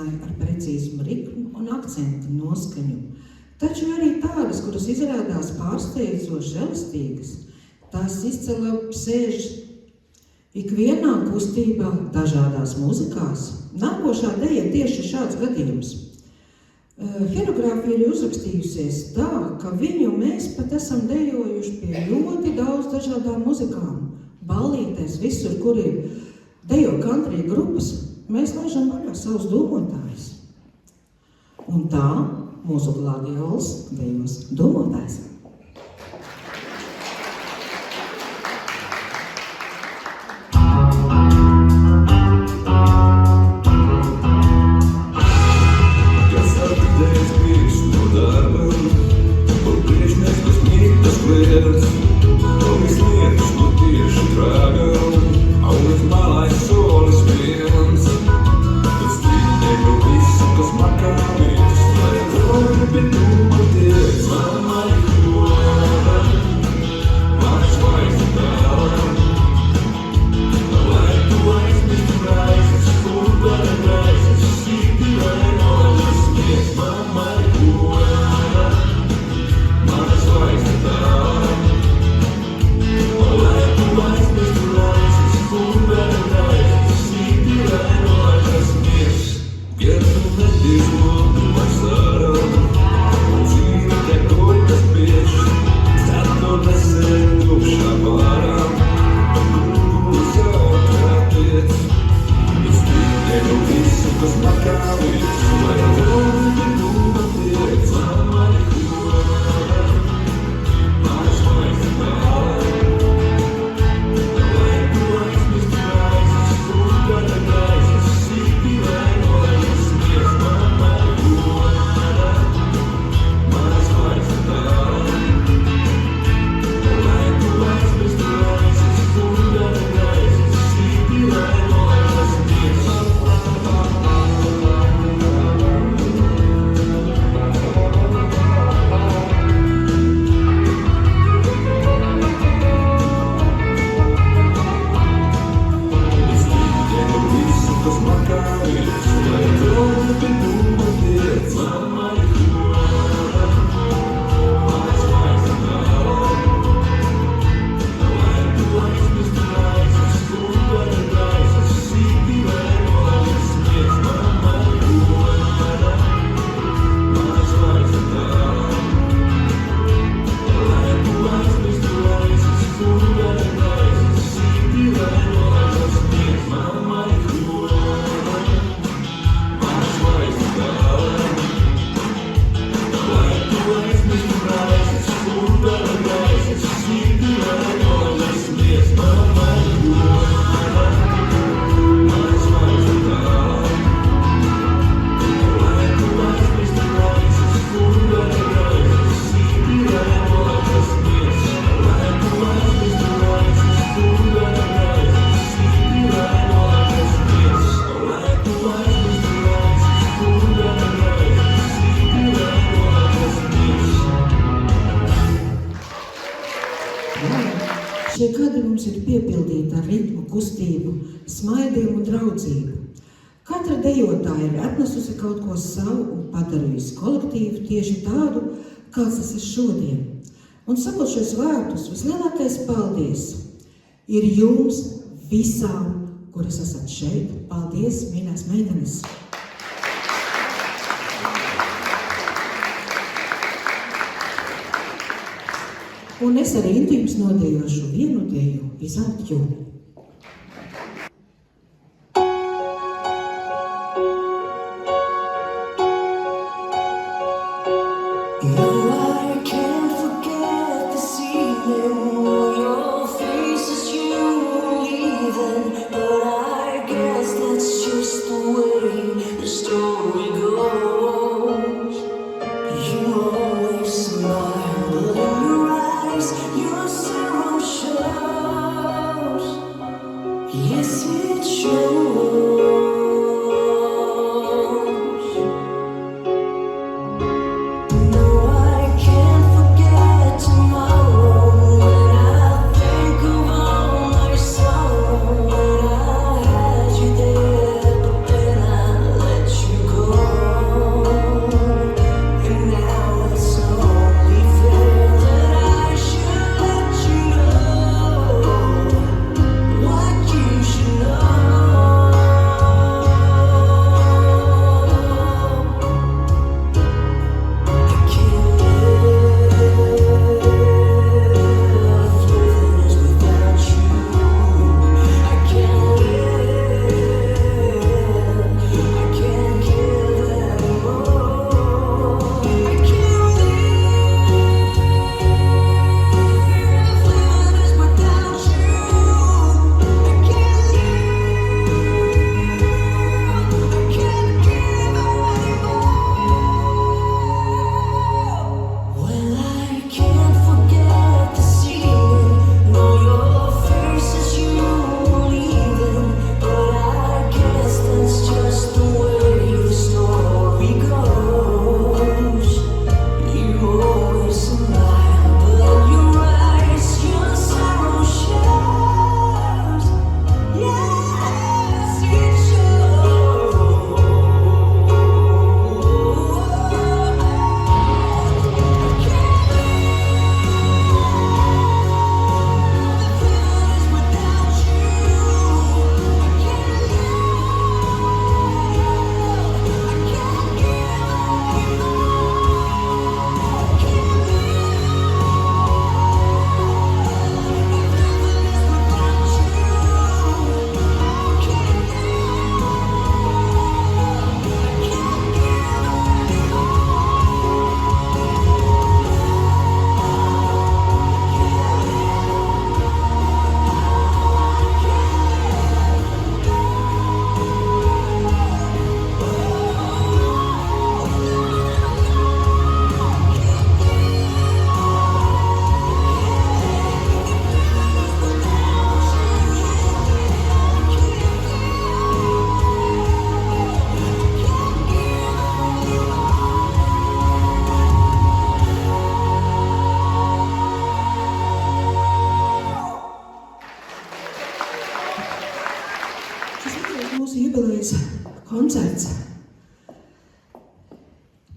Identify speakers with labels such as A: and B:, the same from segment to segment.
A: dziesmai ar precīzumu ritmu un akcentu noskaņu. Taču arī tādas, kuras izrādās pārsteidzoši elastīgas, tās izcila sēž ikvienā kustībā, dažādās muzikās. Nākošā deja tieši šāds gadījums. Hierogrāfija ir uzrakstījusies tā, ka viņu mēs pat esam dejojuši pie ļoti daudz dažādām muzikām. Ballītēs, visur, kur ir dejo country grupas, mēs laižam vaļā savus domotājus. Un tā mūsu glādiols dejos domotājs. Šie gadi mums ir piepildīti ar ritmu, kustību, smaidiem un draudzību. Katra dejotāja ir atnesusi kaut ko savu un padarījusi kolektīvu tieši tādu, kāds tas ir šodien. Un sakot šos vārdus, vislielākais paldies ir jums visām, kuras esat šeit. Paldies, mīļās meitenes! Un es arī jums nodejošu vienu deju Without You.
B: Your serum shows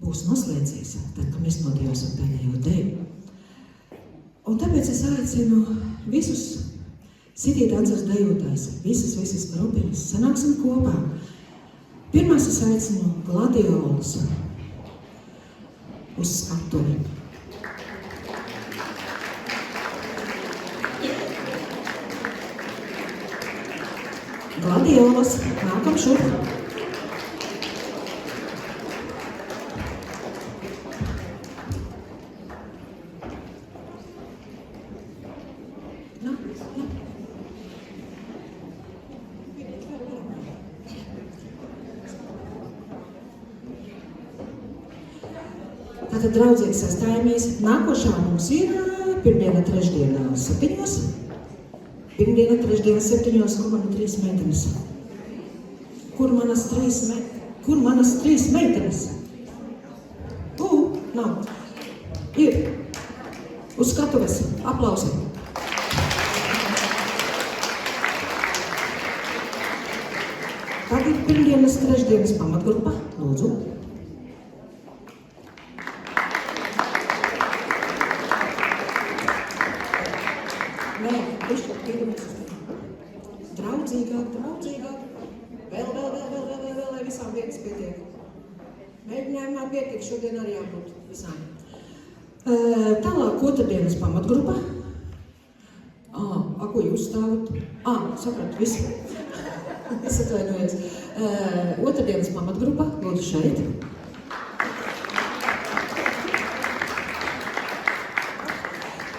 A: būs noslēdzies, tad, kad mēs nodejosim pēdējo deju. Un tāpēc es aicinu visus City Dancers dejotājs, visas grupiņas, sanāksim kopā. Pirmās es aicinu gladiolus uz skatuvi. Gladiolas, nākam šurp. Tātad, draudzīgi sastājamies. Nākošā mums ir pirmdiena, trešdiena, 7. Pirmdiena, trešdiena, 7. Kur man ir 3 meitenes? Kur manas 3 meitenes? Nav. Ir. Uz skatuves. Aplausi. Tagad pirmdienas, trešdienas pamatgrupa. Lūdzu. Draudzīgāk. Vēl, lai visām vietas pietiek. Mēģinājumā pietiek, šodien arī jābūt visām. Tālāk otrdienas pamatgrupa. Ko jūs stāvat? Sapratu, visi. Es atvainojos. Otrdienas pamatgrupa, lūdzu šeit.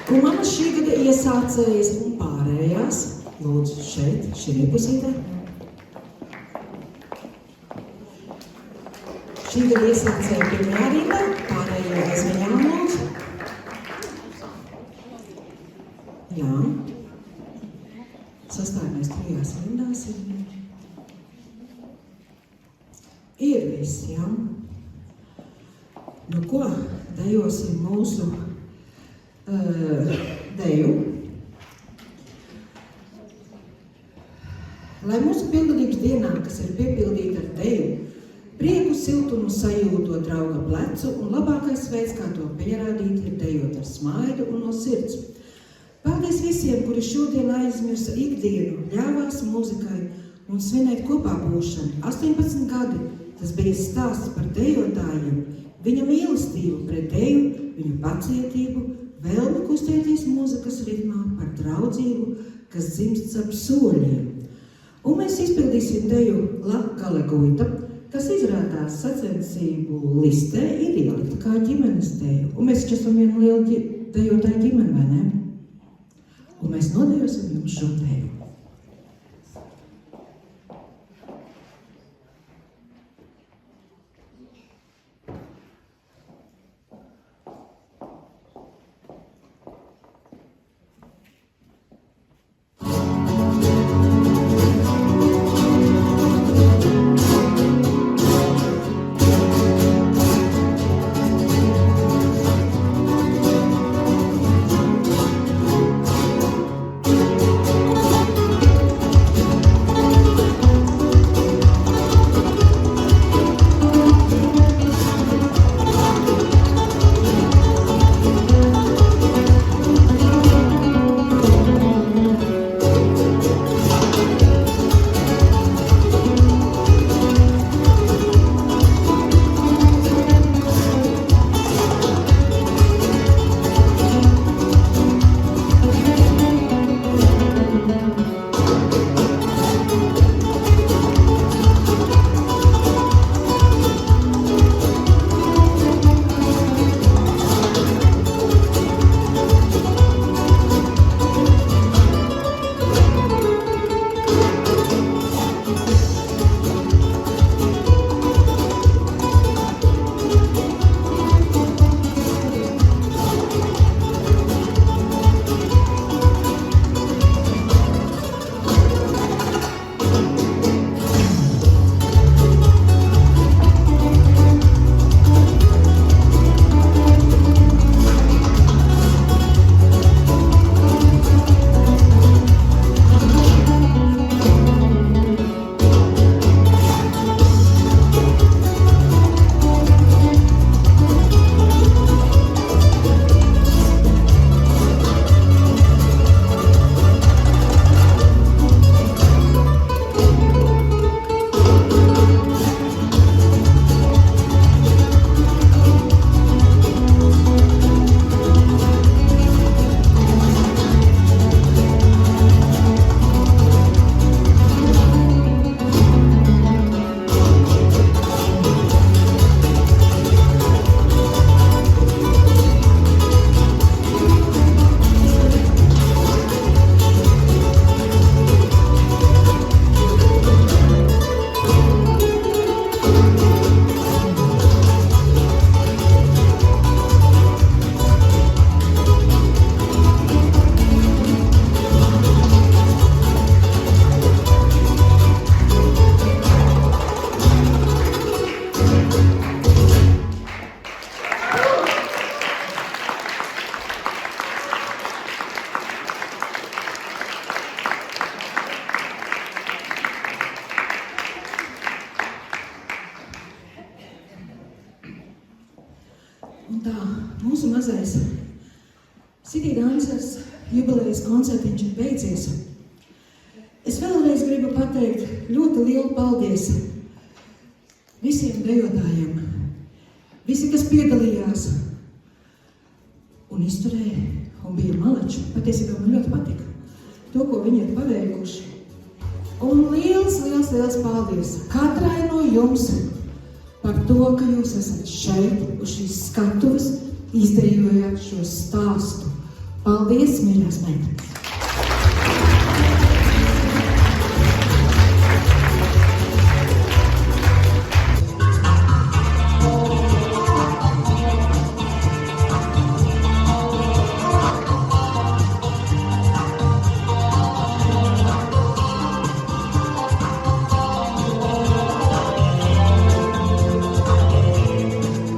A: Un manas šī gada iesācējas un pārējās, lūdzu šeit, šī pusītē. Šī gada iesācēja pirmajā rindā, pārējie aiz viņām lūdzu. Jā. Sastājamies 3 rindās. Ir viss, jā. Nu ko, dejosim mūsu deju. Lai mūsu pildības dienā, kas ir piepildīta ar deju, prieku, siltumu sajūto drauga plecu, un labākais veids, kā to pierādīt, ir dejot ar smaidu un no sirds. Paldies visiem, kuri šodien aizmirsa ikdienu, ļāvās mūzikai un svinēt kopā būšanu. 18 gadi, tas bija stāsts par dejotājiem, viņa mīlestību pret deju, viņu pacietību, vēlmi kustēties mūzikas ritmā, par draudzību, kas dzimst ap soļiem. Un mēs izpildīsim deju Latgale guita, kas izrādās sacensību listē ir ielikta kā ģimenes deju. Un mēs esam viena liela dejotāja ģimene, vai ne? Un mēs nodejosim jums šo deju. Un tā, mūsu mazais Sigīda Ansers jubilejas koncertiņš ir beidzies. Es vēlreiz gribu pateikt ļoti lielu paldies visiem dejotājiem, visi, kas piedalījās un izturēja un bija malači. Patiesībā man ļoti patika to, ko viņi ir paveikuši. Un liels paldies katrai no jums par to, ka jūs esat šeit uz šīs skatuves, izdejojāt šo stāstu. Paldies, mīļās meitenes!